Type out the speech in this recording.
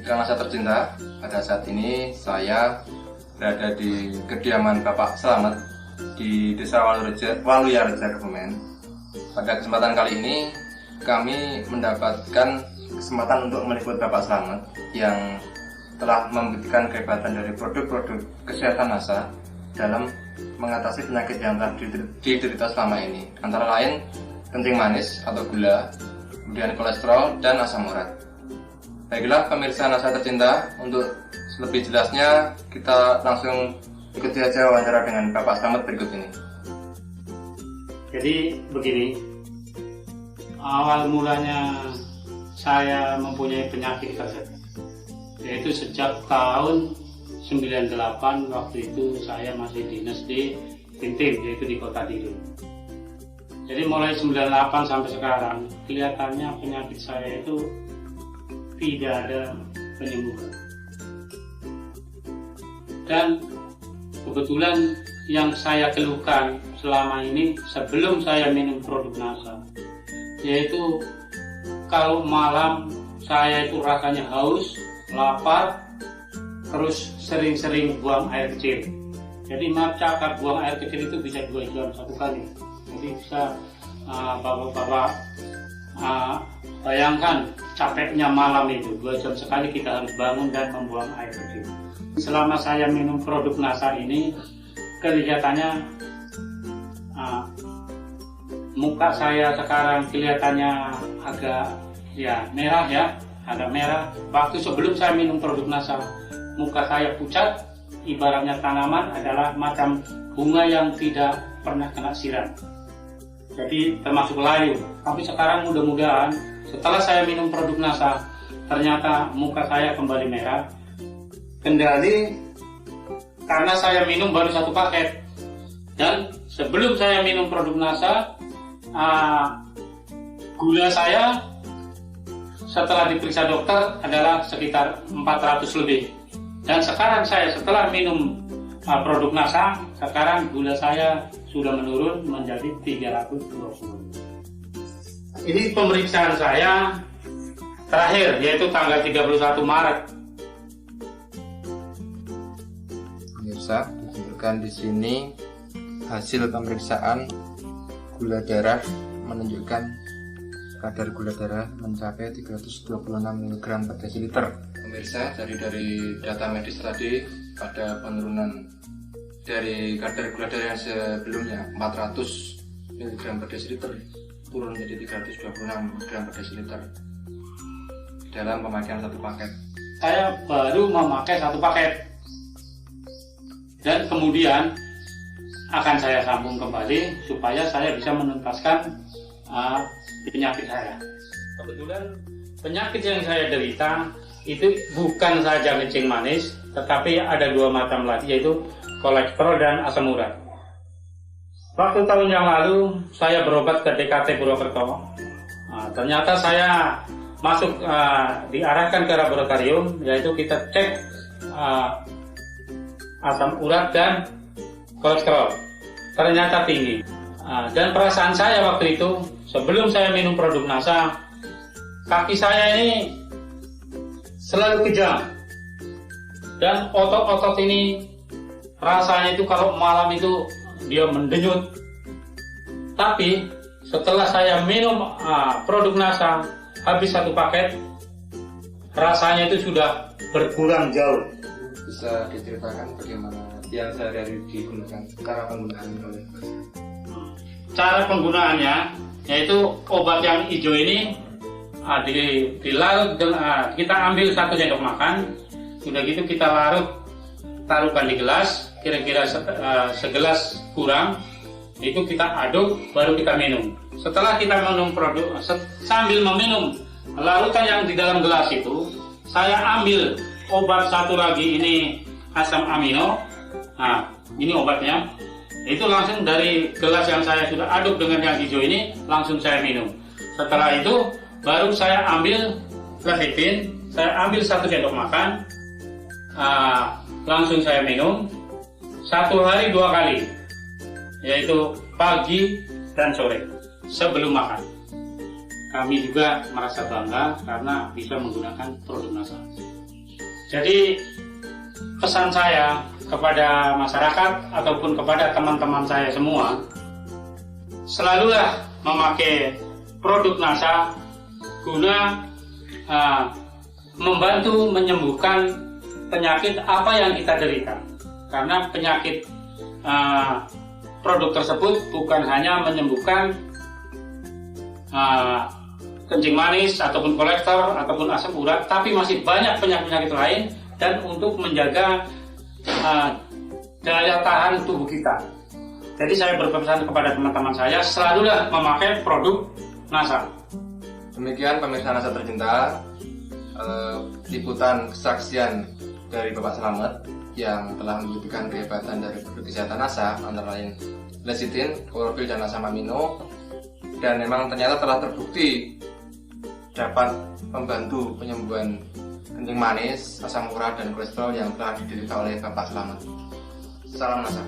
Mitra NASA tercinta, pada saat ini saya berada di kediaman Bapak Slamet di Desa Waluyareja, Kebumen. Pada kesempatan kali ini kami mendapatkan kesempatan untuk meliput Bapak Slamet yang telah membuktikan kehebatan dari produk-produk kesehatan NASA dalam mengatasi penyakit yang telah diderita selama ini, antara lain kencing manis atau gula, kemudian kolesterol dan asam urat. Baiklah pemirsa NASA tercinta, untuk lebih jelasnya kita langsung ikuti aja wawancara dengan Bapak Slamet berikut ini. Jadi begini, awal mulanya saya mempunyai penyakit tersebut, yaitu sejak tahun 98. Waktu itu saya masih dinas di Tintin, yaitu di Kota Diri. Jadi mulai 98 sampai sekarang kelihatannya penyakit saya itu tidak ada penyembuhan. Dan kebetulan yang saya keluhkan selama ini sebelum saya minum produk NASA, yaitu kalau malam saya itu rasanya haus, lapar, terus sering-sering buang air kecil. Jadi cakar buang air kecil itu bisa 2 jam satu kali. Jadi bisa bapak-bapak bayangkan capeknya malam itu, 2 jam sekali kita harus bangun dan membuang air kecil. Selama saya minum produk NASA ini, kelihatannya muka saya sekarang kelihatannya agak merah ya, agak merah. Waktu sebelum saya minum produk NASA, muka saya pucat, ibaratnya tanaman adalah macam bunga yang tidak pernah kena siram. Jadi termasuk layu. Tapi sekarang mudah-mudahan setelah saya minum produk NASA, ternyata muka saya kembali merah. Kendali karena saya minum baru 1 paket. Dan sebelum saya minum produk NASA, gula saya setelah diperiksa dokter adalah sekitar 400 lebih. Dan sekarang saya setelah minum produk NASA, sekarang gula saya sudah menurun menjadi 320. Ini pemeriksaan saya terakhir, yaitu tanggal 31 Maret. Pemirsa, ditunjukkan di sini hasil pemeriksaan gula darah, menunjukkan kadar gula darah mencapai 326 mg per desiliter. Pemirsa, dari data medis tadi ada penurunan dari kadar gula darah yang sebelumnya 400 mg per desiliter turun menjadi 326 mg per desiliter dalam pemakaian 1 paket. Saya baru memakai 1 paket dan kemudian akan saya sambung kembali supaya saya bisa menuntaskan penyakit saya. Kebetulan penyakit yang saya derita itu bukan saja kencing manis, tetapi ada 2 macam lagi, yaitu kolesterol dan asam urat. Waktu tahun yang lalu saya berobat ke DKT Purwokerto. Ternyata saya masuk diarahkan ke laboratorium, yaitu kita cek asam urat dan kolesterol. Ternyata tinggi. Dan perasaan saya waktu itu sebelum saya minum produk NASA, kaki saya ini selalu kejang. Dan otot-otot ini rasanya itu kalau malam itu dia mendenyut. Tapi setelah saya minum produk NASA habis 1 paket, rasanya itu sudah berkurang jauh. Bisa diceritakan bagaimana yang sehari-hari digunakan, cara penggunaannya? Cara penggunaannya yaitu obat yang hijau ini dilarut, kita ambil 1 sendok makan, sudah gitu kita larut, taruhkan di gelas, kira-kira segelas kurang, itu kita aduk baru kita minum. Setelah kita minum produk, sambil meminum larutan yang di dalam gelas itu, saya ambil obat 1 lagi, ini asam amino. Ini obatnya. Itu langsung dari gelas yang saya sudah aduk dengan yang hijau ini, langsung saya minum. Setelah itu baru saya ambil lecithin, saya ambil 1 sendok makan, langsung saya minum 1 hari 2 kali, yaitu pagi dan sore sebelum makan. Kami juga merasa bangga karena bisa menggunakan produk NASA. Jadi pesan saya kepada masyarakat ataupun kepada teman-teman saya semua, selalulah memakai produk NASA guna membantu menyembuhkan penyakit apa yang kita derita. Karena penyakit produk tersebut bukan hanya menyembuhkan kencing manis ataupun kolektor ataupun asam urat, tapi masih banyak penyakit-penyakit lain, dan untuk menjaga daya tahan tubuh kita. Jadi saya berpesan kepada teman-teman saya, selalulah memakai produk NASA. Demikian pemirsa NASA tercinta, liputan kesaksian dari Bapak Slamet yang telah membuktikan kehebatan dari produk kesehatan NASA, antara lain lecithin, klorofil, dan asam amino, dan memang ternyata telah terbukti dapat membantu penyembuhan kencing manis, asam urat, dan kolesterol yang telah diderita oleh Bapak Slamet. Salam NASA.